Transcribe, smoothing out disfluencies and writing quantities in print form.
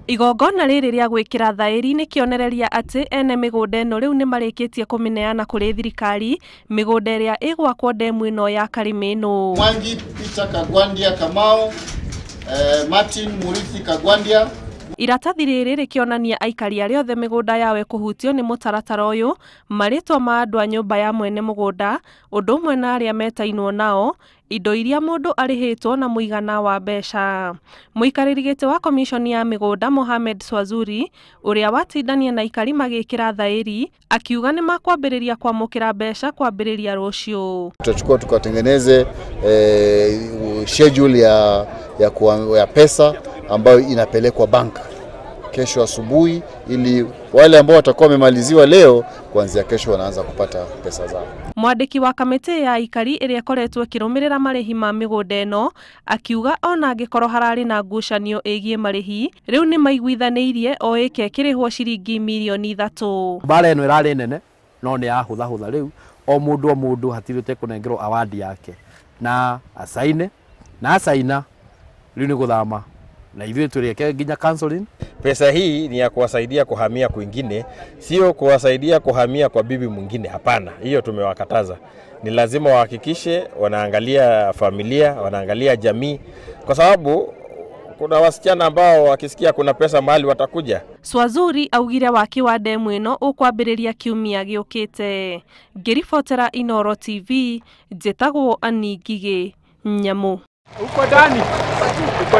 Igongona rĩrĩ rĩa gwĩkĩra thaĩri nĩ kĩonereria atĩ ene mĩgũnda ĩno rĩu nĩ marĩkĩtie kũmĩneana kũrĩ thirikari mĩgũnda ĩrĩa ĩgwakwo ndemu ĩno ya Karimenu. Mwangi Peter Kagwandia Kamau, Martin Murithi Kagwandia. Iratathi rĩrĩ rĩkĩonania aikari arĩa othe mĩgũnda yao ikuhuthio nĩ mũtaratara ũyũ, marĩtwa ma andũ a nyũmba ya mwene mũgũnda, ũndũ ũmwe na arĩa metainwo nao, indo iria mũndũ arĩhĩtwo na mũigana wa mbeca. Mũikarĩri gĩtĩ wa komishoni ya mĩgũnda Mohamed Swazuri, ũrĩa watindania na aikari magĩkĩra thaĩri, akiuga nĩ makwambĩrĩria kwamukira mbeca kwambĩrĩria rũciũ. Tutachukua tukatengeneze schedule ya pesa ambayo inapelekwa banka kesho asubuhi, ili wale ambao watakuwa wamemaliziwa leo kuanzia kesho wanaanza kupata pesa zao. Mwandiki wa kamĩtĩ ya Aikari ĩrĩa ĩkoretwo ĩkĩrũmĩrĩra marĩhi ma mĩgũnda ĩno akiuga ona angĩkorwo hararĩ na ngucanio ĩgiĩ marĩhi, rĩu nĩ maiguithanĩirie o ĩke ĩkĩrĩhwo ciringi mirioni 3. Mbara ĩno ĩrarĩ nene no nĩ yahũthahũtha, rĩu o mũndũ hatirĩte kũnengerwo awadi yake na asaine na asaina, rĩu nĩ gũthama na ithuĩ tũrĩke nginya counseling. Pesa hii ni ya kuwasaidia kuhamia kwingine, sio kuwasaidia kuhamia kwa bibi mwingine, hapana. Hiyo tumewakataza. Ni lazima wahakikishe wanaangalia familia, wanaangalia jamii, kwa sababu kuna wasichana ambao wakisikia kuna pesa mahali watakuja. Swazuri augire waaki wa ndemu ĩno ũkwambĩrĩria kiumia gĩũkĩte. Ngĩribotera Inooro TV, njĩtagwo Ani Ngigĩ Nyamu. Uko ndani.